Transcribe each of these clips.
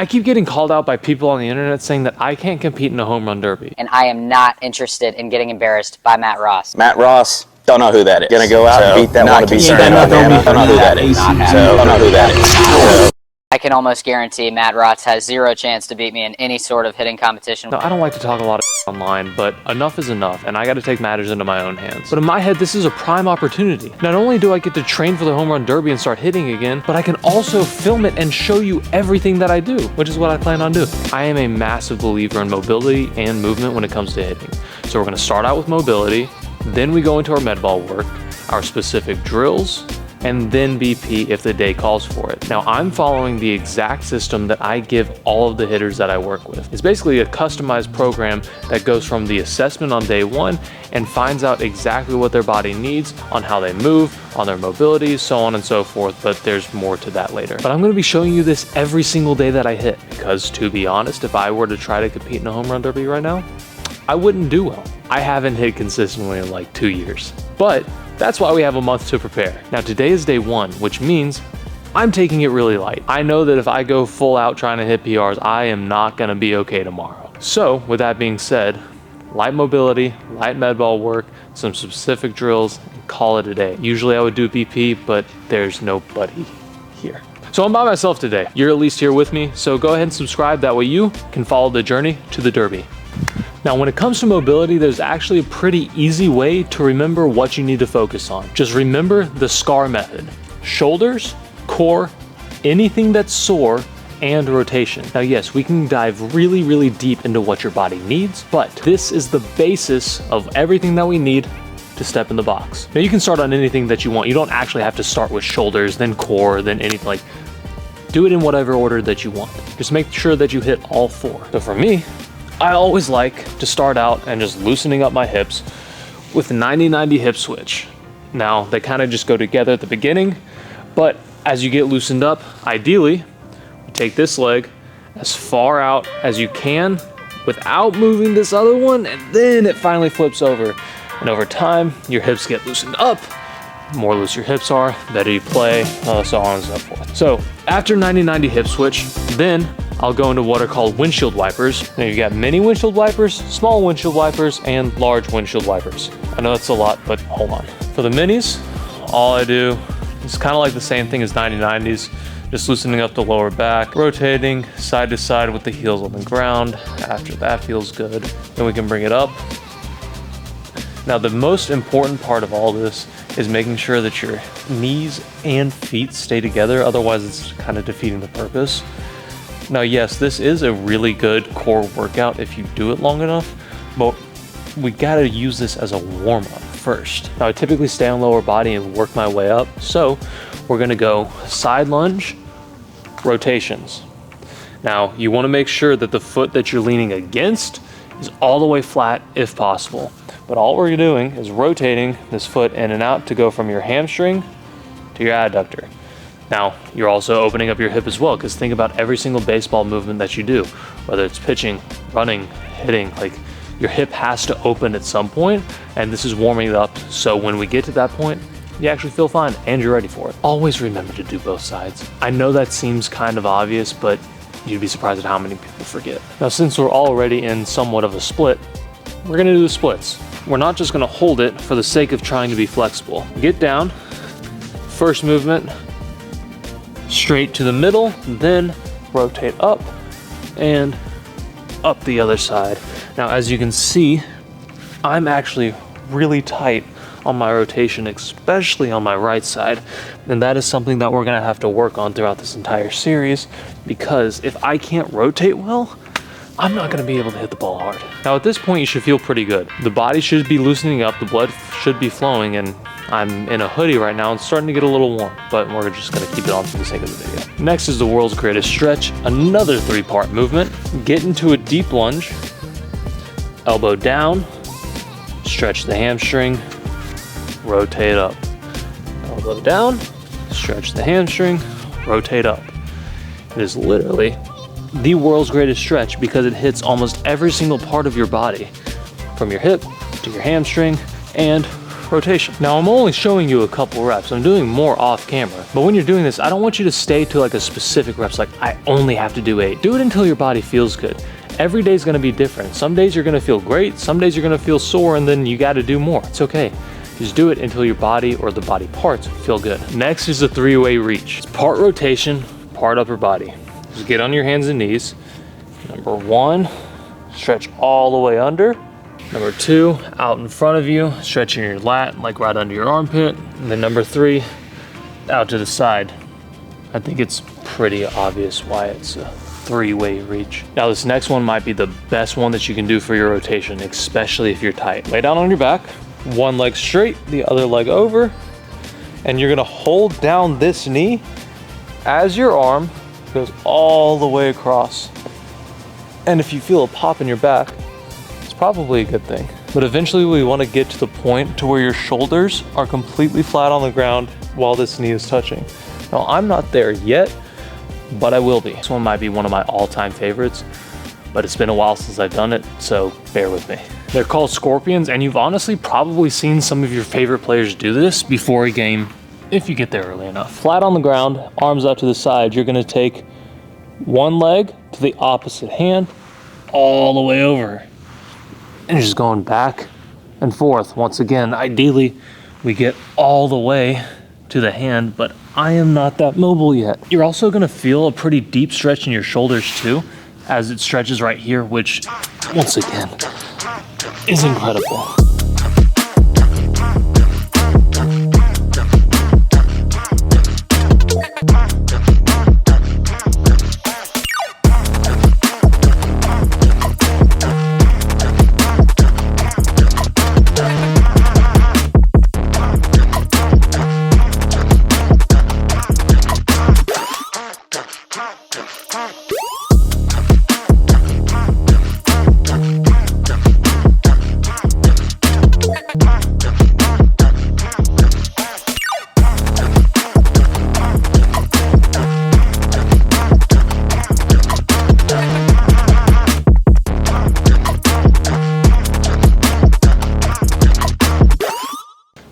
I keep getting called out by people on the internet saying that I can't compete in a home run derby. And I am not interested in getting embarrassed by Matt Ross. Matt Ross, don't know who that is. Gonna go out and beat that wannabe Serena Banana. Don't know who that is. Don't know who that is. I can almost guarantee Matt Ross has zero chance to beat me in any sort of hitting competition. Now, I don't like to talk a lot of online, but enough is enough, and I got to take matters into my own hands. But in my head, this is a prime opportunity. Not only do I get to train for the home run derby and start hitting again, but I can also film it and show you everything that I do, which is what I plan on doing. I am a massive believer in mobility and movement when it comes to hitting. So we're going to start out with mobility, then we go into our med ball work, our specific drills, and then BP if the day calls for it. Now, I'm following the exact system that I give all of the hitters that I work with. It's basically a customized program that goes from the assessment on day one and finds out exactly what their body needs on how they move, on their mobility, so on and so forth, but there's more to that later. But I'm gonna be showing you this every single day that I hit, because to be honest, if I were to try to compete in a home run derby right now, I wouldn't do well. I haven't hit consistently in like 2 years, but that's why we have a month to prepare. Now, today is day one, which means I'm taking it really light. I know that if I go full out trying to hit PRs, I am not gonna be okay tomorrow. So with that being said, light mobility, light med ball work, some specific drills, and call it a day. Usually I would do BP, but there's nobody here. So I'm by myself today. You're at least here with me, so go ahead and subscribe. That way you can follow the journey to the derby. Now, when it comes to mobility, there's actually a pretty easy way to remember what you need to focus on. Just remember the SCAR method: shoulders, core, anything that's sore, and rotation. Now, yes, we can dive really, really deep into what your body needs, but this is the basis of everything that we need to step in the box. Now, you can start on anything that you want. You don't actually have to start with shoulders, then core, then anything. Like, do it in whatever order that you want. Just make sure that you hit all four. So for me, I always like to start out and just loosening up my hips with the 90-90 hip switch. Now, they kind of just go together at the beginning, but as you get loosened up, ideally, you take this leg as far out as you can without moving this other one, and then it finally flips over. And over time, your hips get loosened up. The more loose your hips are, the better you play, so on and so forth. So after 90-90 hip switch, then I'll go into what are called windshield wipers. Now, you got mini windshield wipers, small windshield wipers, and large windshield wipers. I know that's a lot, but hold on. For the minis, all I do is kind of like the same thing as 90-90s, just loosening up the lower back, rotating side to side with the heels on the ground. After that feels good, then we can bring it up. Now, the most important part of all this is making sure that your knees and feet stay together, otherwise it's kind of defeating the purpose. Now, yes, this is a really good core workout if you do it long enough, but we gotta use this as a warm-up first. Now, I typically stay on lower body and work my way up, so we're gonna go side lunge, rotations. Now, you wanna make sure that the foot that you're leaning against is all the way flat if possible. But all we're doing is rotating this foot in and out to go from your hamstring to your adductor. Now, you're also opening up your hip as well, because think about every single baseball movement that you do, whether it's pitching, running, hitting, like your hip has to open at some point, and this is warming it up. So when we get to that point, you actually feel fine and you're ready for it. Always remember to do both sides. I know that seems kind of obvious, but you'd be surprised at how many people forget. Now, since we're already in somewhat of a split, we're gonna do the splits. We're not just gonna hold it for the sake of trying to be flexible. Get down, first movement, straight to the middle, then rotate up and up the other side. Now, as you can see, I'm actually really tight on my rotation, especially on my right side. And that is something that we're gonna have to work on throughout this entire series, because if I can't rotate well, I'm not gonna be able to hit the ball hard. Now, at this point, you should feel pretty good. The body should be loosening up, the blood should be flowing, and I'm in a hoodie right now. It's starting to get a little warm, but we're just gonna keep it on for the sake of the video. Next is the world's greatest stretch, another 3-part movement. Get into a deep lunge, elbow down, stretch the hamstring, rotate up. Elbow down, stretch the hamstring, rotate up. It is literally the world's greatest stretch because it hits almost every single part of your body, from your hip to your hamstring and rotation. Now I'm only showing you a couple reps. I'm doing more off camera. But when you're doing this, I don't want you to stay to like a specific reps, like I only have to do 8. Do it until your body feels good. Every day is gonna be different. Some days you're gonna feel great, some days you're gonna feel sore, and then you gotta do more. It's okay. Just do it until your body or the body parts feel good. Next is a 3-way reach. It's part rotation, part upper body. Just get on your hands and knees. Number 1, stretch all the way under. Number 2, out in front of you, stretching your lat, like right under your armpit. And then number 3, out to the side. I think it's pretty obvious why it's a 3-way reach. Now this next one might be the best one that you can do for your rotation, especially if you're tight. Lay down on your back, one leg straight, the other leg over, and you're gonna hold down this knee as your arm goes all the way across. And if you feel a pop in your back, it's probably a good thing. But eventually we wanna get to the point to where your shoulders are completely flat on the ground while this knee is touching. Now I'm not there yet, but I will be. This one might be one of my all-time favorites, but it's been a while since I've done it, so bear with me. They're called scorpions, and you've honestly probably seen some of your favorite players do this before a game, if you get there early enough. Flat on the ground, arms out to the side, you're gonna take one leg to the opposite hand, all the way over. And you're just going back and forth. Once again, ideally, we get all the way to the hand, but I am not that mobile yet. You're also gonna feel a pretty deep stretch in your shoulders too, as it stretches right here, which, once again, is incredible.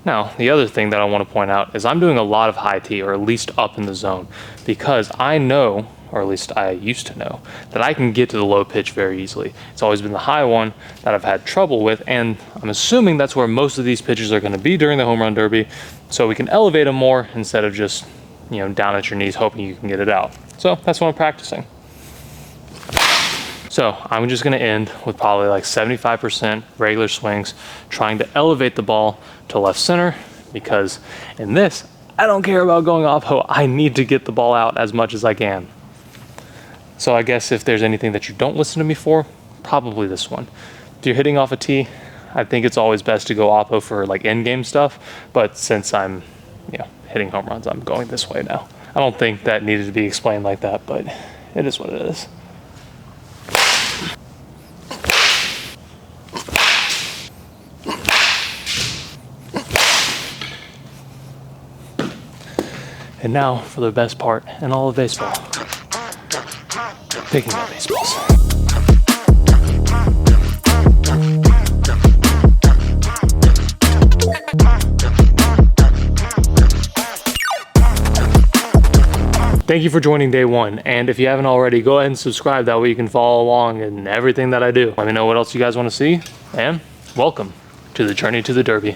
Now, the other thing that I want to point out is I'm doing a lot of high T, or at least up in the zone, because I know, or at least I used to know, that I can get to the low pitch very easily. It's always been the high one that I've had trouble with, and I'm assuming that's where most of these pitches are going to be during the home run derby, so we can elevate them more instead of just, down at your knees hoping you can get it out. So that's what I'm practicing. So I'm just gonna end with probably like 75% regular swings, trying to elevate the ball to left center, because in this, I don't care about going oppo. I need to get the ball out as much as I can. So I guess if there's anything that you don't listen to me for, probably this one. If you're hitting off a tee, I think it's always best to go oppo for like end game stuff. But since I'm, hitting home runs, I'm going this way now. I don't think that needed to be explained like that, but it is what it is. And now for the best part in all of baseball, picking up baseballs. Thank you for joining day one, and if you haven't already, go ahead and subscribe. That way you can follow along in everything that I do. Let me know what else you guys want to see, and welcome to the journey to the Derby.